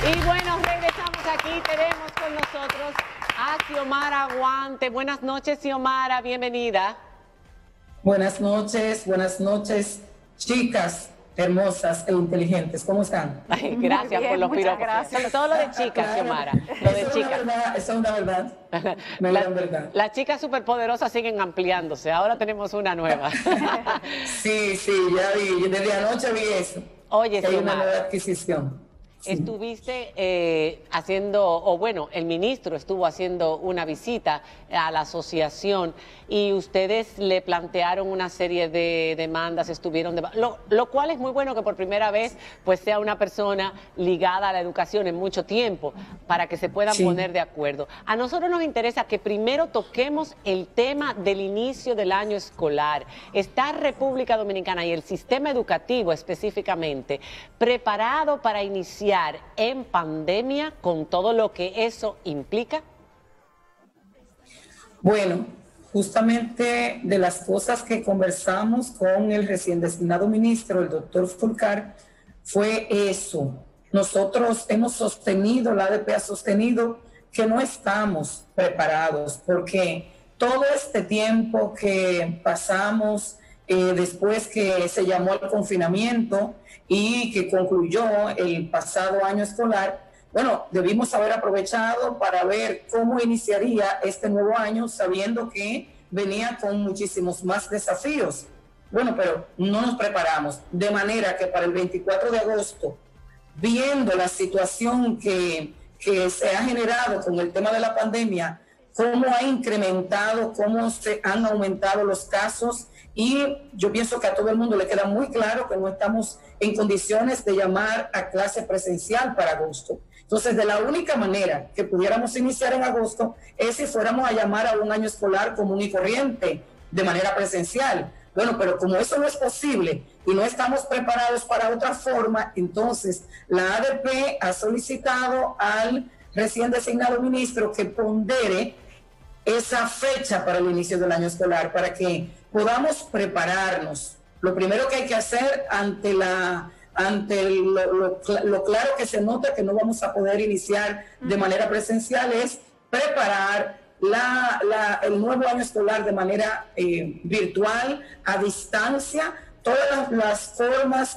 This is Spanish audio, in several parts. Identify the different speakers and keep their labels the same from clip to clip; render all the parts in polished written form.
Speaker 1: Y bueno, regresamos aquí, tenemos con nosotros a Xiomara Guante. Buenas noches, Xiomara, bienvenida.
Speaker 2: Buenas noches, chicas hermosas e inteligentes. ¿Cómo están?
Speaker 1: Ay, gracias por los piropos. Sobre todo lo de chicas, Xiomara. Lo de chicas.
Speaker 2: Eso es una verdad. Verdad.
Speaker 1: Las chicas superpoderosas siguen ampliándose. Ahora tenemos una nueva.
Speaker 2: Sí, ya vi. Desde anoche vi eso.
Speaker 1: Oye,
Speaker 2: hay
Speaker 1: Xiomara,
Speaker 2: una nueva adquisición. Sí.
Speaker 1: Estuviste haciendo, o bueno, el ministro estuvo haciendo una visita a la asociación y ustedes le plantearon una serie de demandas, lo cual es muy bueno que por primera vez pues sea una persona ligada a la educación en mucho tiempo para que se puedan poner de acuerdo. A nosotros nos interesa que primero toquemos el tema del inicio del año escolar. ¿Está República Dominicana y el sistema educativo específicamente preparado para iniciar en pandemia con todo lo que eso implica?
Speaker 2: Bueno, justamente de las cosas que conversamos con el recién designado ministro, el doctor Fulcar, fue eso. Nosotros hemos sostenido, la ADP ha sostenido que no estamos preparados porque todo este tiempo que pasamos después que se llamó al confinamiento y que concluyó el pasado año escolar, bueno, debimos haber aprovechado para ver cómo iniciaría este nuevo año, sabiendo que venía con muchísimos más desafíos. Bueno, pero no nos preparamos, de manera que para el 24 de agosto, viendo la situación que se ha generado con el tema de la pandemia, cómo ha incrementado, cómo se han aumentado los casos, y yo pienso que a todo el mundo le queda muy claro que no estamos en condiciones de llamar a clase presencial para agosto. Entonces, de la única manera que pudiéramos iniciar en agosto es si fuéramos a llamar a un año escolar común y corriente, de manera presencial. Bueno, pero como eso no es posible y no estamos preparados para otra forma, entonces la ADP ha solicitado al recién designado ministro que pondere esa fecha para el inicio del año escolar, para que podamos prepararnos. Lo primero que hay que hacer ante lo claro que se nota que no vamos a poder iniciar de manera presencial es preparar el nuevo año escolar de manera virtual, a distancia, todas las formas,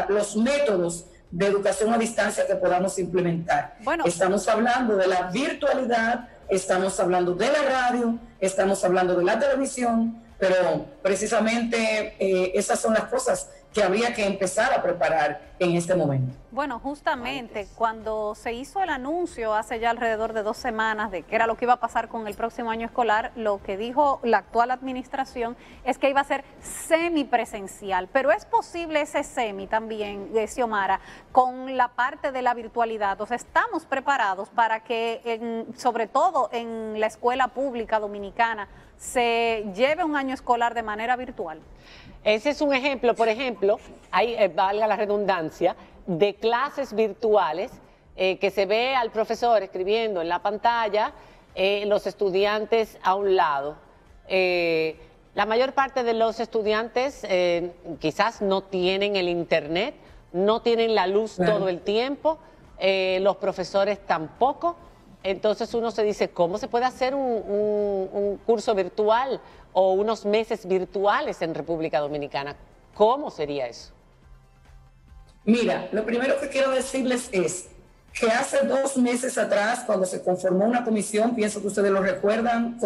Speaker 2: los métodos de educación a distancia que podamos implementar. Bueno, estamos hablando de la virtualidad, estamos hablando de la radio, estamos hablando de la televisión, pero precisamente esas son las cosas que habría que empezar a preparar en este momento.
Speaker 3: Bueno, justamente cuando se hizo el anuncio hace ya alrededor de 2 semanas de qué era lo que iba a pasar con el próximo año escolar, lo que dijo la actual administración es que iba a ser semipresencial, pero es posible ese semi también, Xiomara, con la parte de la virtualidad. O sea, estamos preparados para que, sobre todo en la escuela pública dominicana, se lleve un año escolar de manera virtual.
Speaker 1: Ese es un ejemplo, por ejemplo, hay, valga la redundancia, de clases virtuales que se ve al profesor escribiendo en la pantalla, los estudiantes a un lado. La mayor parte de los estudiantes quizás no tienen el internet, no tienen la luz todo el tiempo, los profesores tampoco. Entonces uno se dice, ¿cómo se puede hacer un curso virtual o unos meses virtuales en República Dominicana? ¿Cómo sería eso?
Speaker 2: Mira, lo primero que quiero decirles es que hace 2 meses atrás, cuando se conformó una comisión, pienso que ustedes lo recuerdan,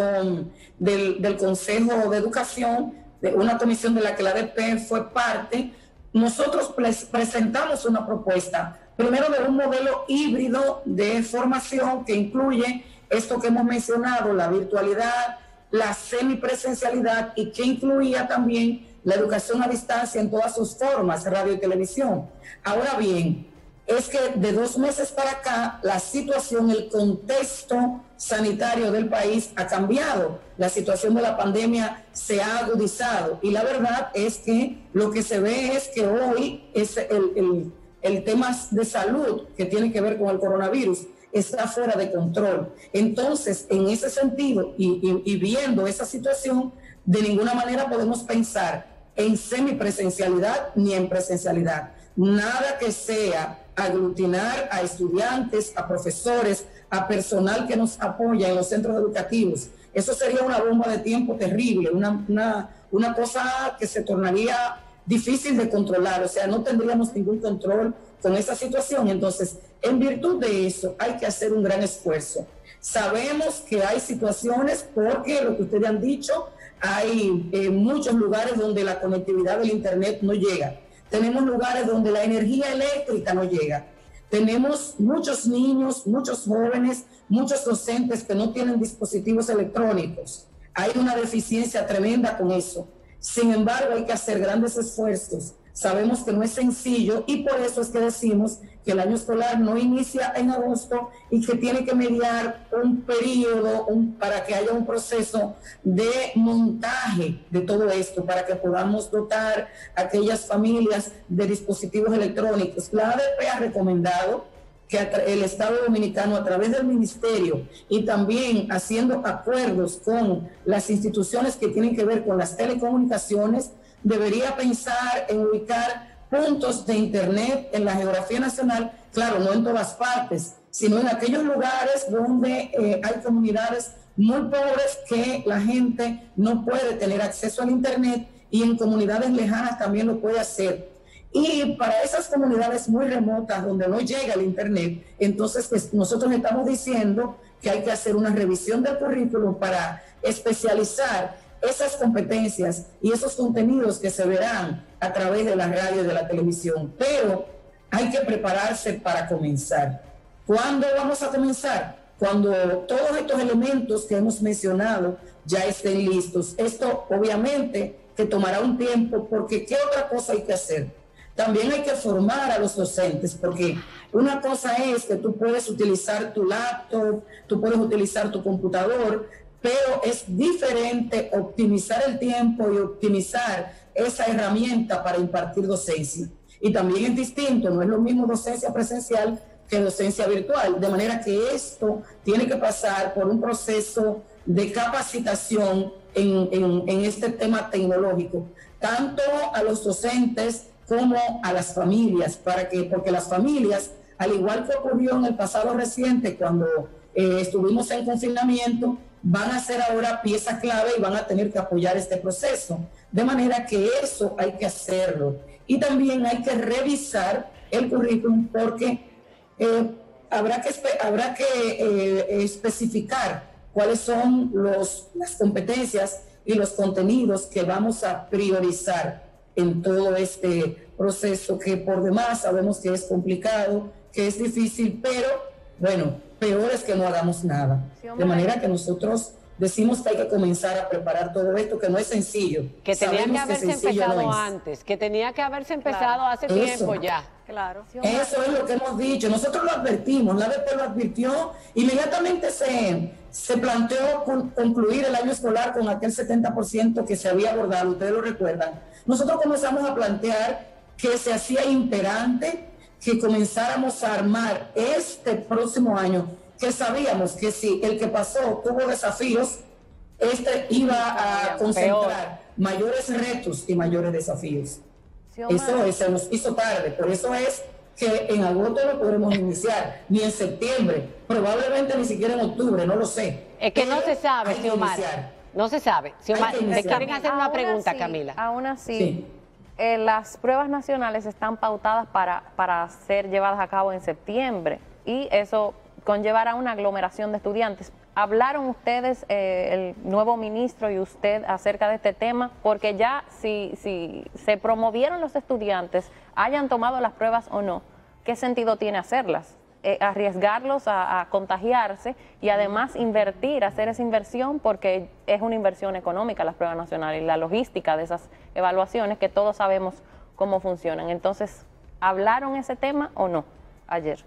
Speaker 2: del Consejo de Educación, de una comisión de la que la ADP fue parte, nosotros presentamos una propuesta, primero de un modelo híbrido de formación que incluye esto que hemos mencionado, la virtualidad, la semipresencialidad, y que incluía también la educación a distancia en todas sus formas, radio y televisión. Ahora bien, es que de 2 meses para acá la situación, el contexto sanitario del país ha cambiado. La situación de la pandemia se ha agudizado y la verdad es que lo que se ve es que hoy es el tema de salud que tiene que ver con el coronavirus está fuera de control. Entonces, en ese sentido y viendo esa situación, de ninguna manera podemos pensar en semipresencialidad ni en presencialidad. Nada que sea aglutinar a estudiantes, a profesores, a personal que nos apoya en los centros educativos. Eso sería una bomba de tiempo terrible, una cosa que se tornaría difícil de controlar, o sea, no tendríamos ningún control con esa situación. Entonces, en virtud de eso, hay que hacer un gran esfuerzo. Sabemos que hay situaciones, porque lo que ustedes han dicho, hay muchos lugares donde la conectividad del Internet no llega. Tenemos lugares donde la energía eléctrica no llega. Tenemos muchos niños, muchos jóvenes, muchos docentes que no tienen dispositivos electrónicos. Hay una deficiencia tremenda con eso. Sin embargo, hay que hacer grandes esfuerzos. Sabemos que no es sencillo y por eso es que decimos que el año escolar no inicia en agosto y que tiene que mediar un periodo para que haya un proceso de montaje de todo esto, para que podamos dotar a aquellas familias de dispositivos electrónicos. La ADP ha recomendado que el Estado Dominicano, a través del Ministerio y también haciendo acuerdos con las instituciones que tienen que ver con las telecomunicaciones, debería pensar en ubicar puntos de Internet en la geografía nacional, claro, no en todas partes, sino en aquellos lugares donde hay comunidades muy pobres que la gente no puede tener acceso al Internet, y en comunidades lejanas también lo puede hacer. Y para esas comunidades muy remotas donde no llega el Internet, entonces pues, nosotros estamos diciendo que hay que hacer una revisión del currículum para especializar esas competencias y esos contenidos que se verán a través de la radio y de la televisión. Pero hay que prepararse para comenzar. ¿Cuándo vamos a comenzar? Cuando todos estos elementos que hemos mencionado ya estén listos. Esto obviamente que tomará un tiempo, porque ¿qué otra cosa hay que hacer? También hay que formar a los docentes, porque una cosa es que tú puedes utilizar tu laptop, tú puedes utilizar tu computador, pero es diferente optimizar el tiempo y optimizar esa herramienta para impartir docencia. Y también es distinto, no es lo mismo docencia presencial que docencia virtual, de manera que esto tiene que pasar por un proceso de capacitación en este tema tecnológico, tanto a los docentes como a las familias, porque las familias, al igual que ocurrió en el pasado reciente cuando estuvimos en confinamiento, van a ser ahora pieza clave y van a tener que apoyar este proceso. De manera que eso hay que hacerlo. Y también hay que revisar el currículum, porque habrá que especificar cuáles son las competencias y los contenidos que vamos a priorizar en todo este proceso, que por demás sabemos que es complicado, que es difícil, pero bueno, peor es que no hagamos nada. De manera que nosotros decimos que hay que comenzar a preparar todo esto, que no es sencillo.
Speaker 1: Que tenía que haberse empezado antes, que tenía que haberse empezado hace tiempo ya.
Speaker 3: Claro.
Speaker 2: Eso es lo que hemos dicho. Nosotros lo advertimos, la ADP lo advirtió, inmediatamente se planteó concluir el año escolar con aquel 70% que se había abordado, ustedes lo recuerdan. Nosotros comenzamos a plantear que se hacía imperante que comenzáramos a armar este próximo año, que sabíamos que si el que pasó tuvo desafíos, iba a concentrar mayores retos y mayores desafíos. Eso se nos hizo tarde, por eso es que en agosto no podremos iniciar, ni en septiembre, probablemente ni siquiera en octubre, no lo sé.
Speaker 1: Es que no se sabe, Xiomara. No se sabe. Xiomara, te quieren hacer una pregunta, Camila.
Speaker 4: Aún así,
Speaker 2: sí.
Speaker 4: Las pruebas nacionales están pautadas para ser llevadas a cabo en septiembre y eso conllevará una aglomeración de estudiantes. ¿Hablaron ustedes, el nuevo ministro y usted, acerca de este tema? Porque ya si se promovieron los estudiantes, hayan tomado las pruebas o no, ¿qué sentido tiene hacerlas? Arriesgarlos a contagiarse y además invertir, hacer esa inversión, porque es una inversión económica las pruebas nacionales y la logística de esas evaluaciones que todos sabemos cómo funcionan. Entonces, ¿hablaron ese tema o no ayer?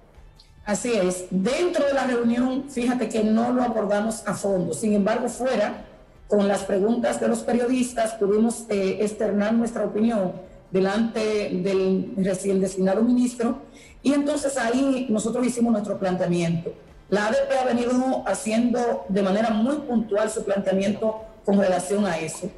Speaker 2: Así es. Dentro de la reunión, fíjate que no lo abordamos a fondo. Sin embargo, fuera, con las preguntas de los periodistas, pudimos externar nuestra opinión delante del recién designado ministro, y entonces ahí nosotros hicimos nuestro planteamiento. La ADP ha venido haciendo de manera muy puntual su planteamiento con relación a eso.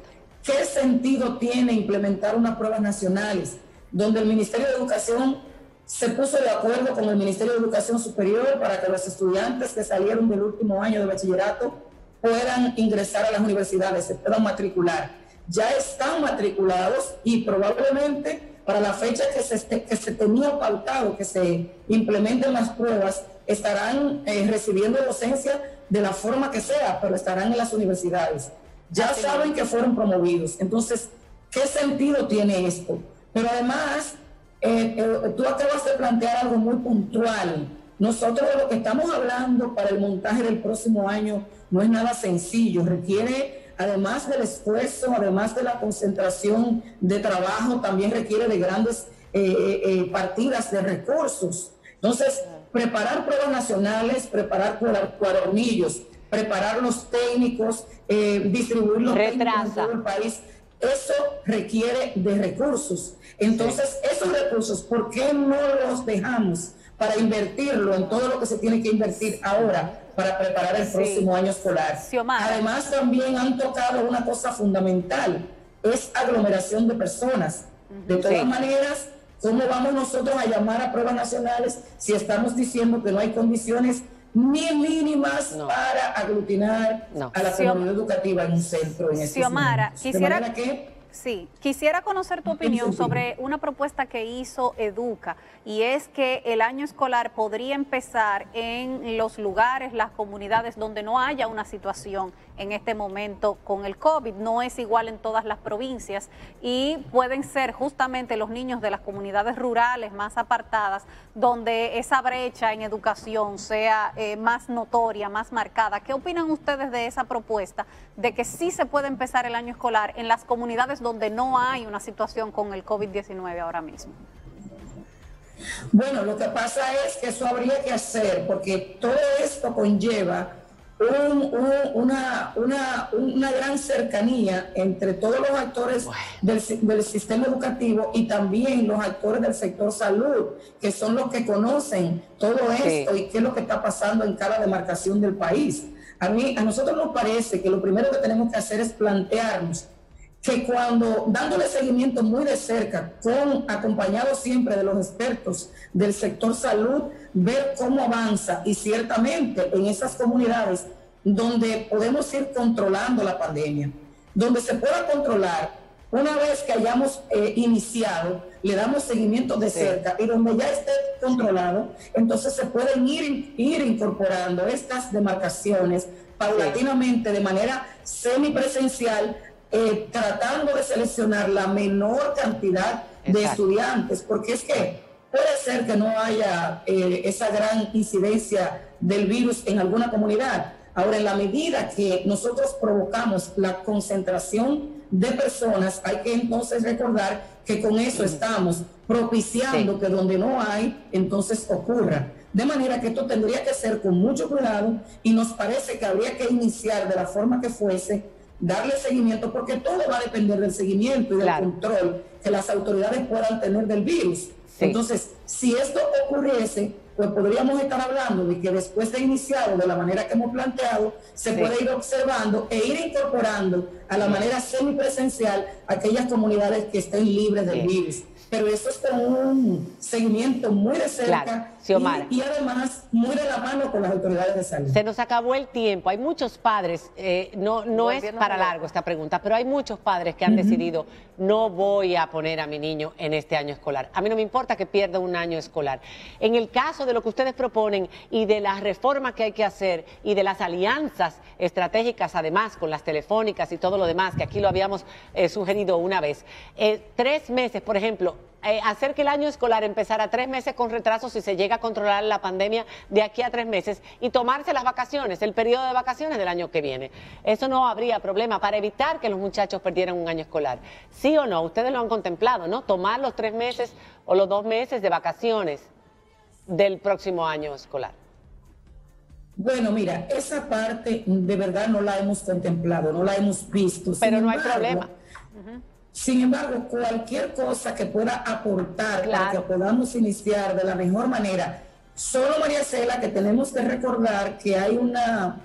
Speaker 2: ¿Qué sentido tiene implementar unas pruebas nacionales donde el Ministerio de Educación se puso de acuerdo con el Ministerio de Educación Superior para que los estudiantes que salieron del último año de bachillerato puedan ingresar a las universidades, se puedan matricular. Ya están matriculados y probablemente para la fecha que se tenía pautado que se implementen las pruebas, estarán recibiendo docencia de la forma que sea, pero estarán en las universidades. Ya saben que fueron promovidos. Entonces, ¿qué sentido tiene esto? Pero además, tú acabas de plantear algo muy puntual. Nosotros de lo que estamos hablando para el montaje del próximo año no es nada sencillo, requiere, además del esfuerzo, además de la concentración de trabajo, también requiere de grandes partidas de recursos. Entonces, preparar pruebas nacionales, preparar cuadernillos, preparar los técnicos, distribuir los técnicos en todo el país, eso requiere de recursos. Entonces, esos recursos, ¿por qué no los dejamos para invertirlo en todo lo que se tiene que invertir ahora para preparar el próximo año escolar? Además, también han tocado una cosa fundamental, es aglomeración de personas. De todas maneras, ¿cómo vamos nosotros a llamar a pruebas nacionales si estamos diciendo que no hay condiciones ni mínimas para aglutinar a la comunidad educativa en un centro? En
Speaker 3: Xiomara, quisiera conocer tu opinión sobre una propuesta que hizo Educa, y es que el año escolar podría empezar en los lugares, las comunidades donde no haya una situación en este momento con el COVID. No es igual en todas las provincias y pueden ser justamente los niños de las comunidades rurales más apartadas donde esa brecha en educación sea más notoria, más marcada. ¿Qué opinan ustedes de esa propuesta de que sí se puede empezar el año escolar en las comunidades donde no hay una situación con el COVID-19 ahora mismo?
Speaker 2: Bueno, lo que pasa es que eso habría que hacer porque todo esto conlleva una gran cercanía entre todos los actores del sistema educativo y también los actores del sector salud, que son los que conocen todo esto y qué es lo que está pasando en cada demarcación del país. A nosotros nos parece que lo primero que tenemos que hacer es plantearnos que cuando, dándole seguimiento muy de cerca, acompañado siempre de los expertos del sector salud, ver cómo avanza y ciertamente en esas comunidades donde podemos ir controlando la pandemia, donde se pueda controlar, una vez que hayamos iniciado, le damos seguimiento de cerca y donde ya esté controlado, entonces se pueden ir incorporando estas demarcaciones paulatinamente de manera semipresencial, tratando de seleccionar la menor cantidad de estudiantes, porque es que puede ser que no haya esa gran incidencia del virus en alguna comunidad. Ahora, en la medida que nosotros provocamos la concentración de personas, hay que entonces recordar que con eso estamos propiciando que donde no hay, entonces ocurra. De manera que esto tendría que ser con mucho cuidado y nos parece que habría que iniciar de la forma que fuese, darle seguimiento, porque todo va a depender del seguimiento y del control que las autoridades puedan tener del virus. Entonces, si esto ocurriese, pues podríamos estar hablando de que después de iniciado de la manera que hemos planteado, se puede ir observando e ir incorporando a la manera semipresencial aquellas comunidades que estén libres del virus. Pero eso es con un seguimiento muy de cerca y además muy de la mano con las autoridades de salud.
Speaker 1: Se nos acabó el tiempo. Hay muchos padres, no es para largo esta pregunta, pero hay muchos padres que han decidido, no voy a poner a mi niño en este año escolar. A mí no me importa que pierda un año escolar. En el caso de lo que ustedes proponen y de las reformas que hay que hacer y de las alianzas estratégicas, además con las telefónicas y todo lo demás, que aquí lo habíamos sugerido una vez, 3 meses, por ejemplo, hacer que el año escolar empezara 3 meses con retraso si se llega a controlar la pandemia de aquí a 3 meses y tomarse las vacaciones, el periodo de vacaciones del año que viene. Eso no habría problema para evitar que los muchachos perdieran un año escolar. ¿Sí o no? Ustedes lo han contemplado, ¿no? Tomar los 3 meses o los 2 meses de vacaciones del próximo año escolar.
Speaker 2: Bueno, mira, esa parte de verdad no la hemos contemplado, no la hemos visto.
Speaker 1: Pero no hay problema.
Speaker 2: Sin embargo, cualquier cosa que pueda aportar para que podamos iniciar de la mejor manera. Solo, María Cela, que tenemos que recordar que hay una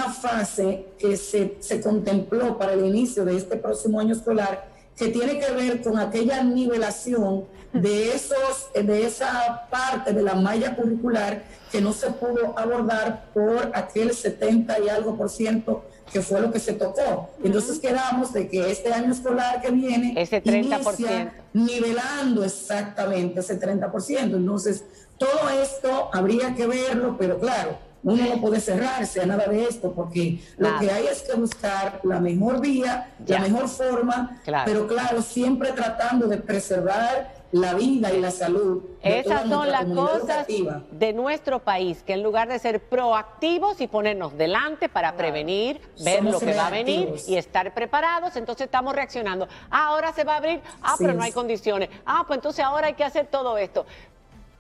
Speaker 2: fase que se contempló para el inicio de este próximo año escolar que tiene que ver con aquella nivelación de esa parte de la malla curricular que no se pudo abordar por aquel 70 y algo % que fue lo que se tocó. Entonces quedamos de que este año escolar que viene
Speaker 1: ese 30%,
Speaker 2: inicia nivelando exactamente ese 30%. Entonces todo esto habría que verlo, pero claro, uno no puede cerrarse a nada de esto, porque lo que hay es que buscar la mejor vía, la mejor forma, pero claro, siempre tratando de preservar la vida y la salud.
Speaker 1: Esas son las cosas de nuestro país, que en lugar de ser proactivos y ponernos delante para prevenir, ver lo que va a venir y estar preparados, entonces estamos reaccionando. Ahora se va a abrir, pero no hay condiciones. Pues entonces ahora hay que hacer todo esto.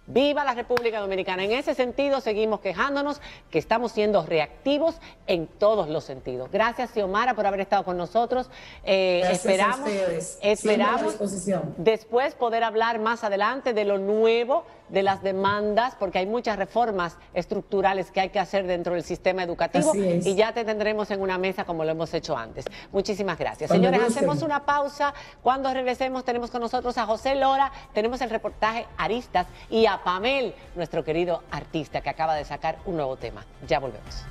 Speaker 1: ¡Viva la República Dominicana! En ese sentido, seguimos quejándonos que estamos siendo reactivos en todos los sentidos. Gracias, Xiomara, por haber estado con nosotros. Esperamos después poder hablar más adelante de lo nuevo, de las demandas, porque hay muchas reformas estructurales que hay que hacer dentro del sistema educativo y ya te tendremos en una mesa como lo hemos hecho antes. Muchísimas gracias. Señores, hacemos una pausa. Cuando regresemos tenemos con nosotros a José Lora, tenemos el reportaje Aristas y a Pamel, nuestro querido artista que acaba de sacar un nuevo tema. Ya volvemos.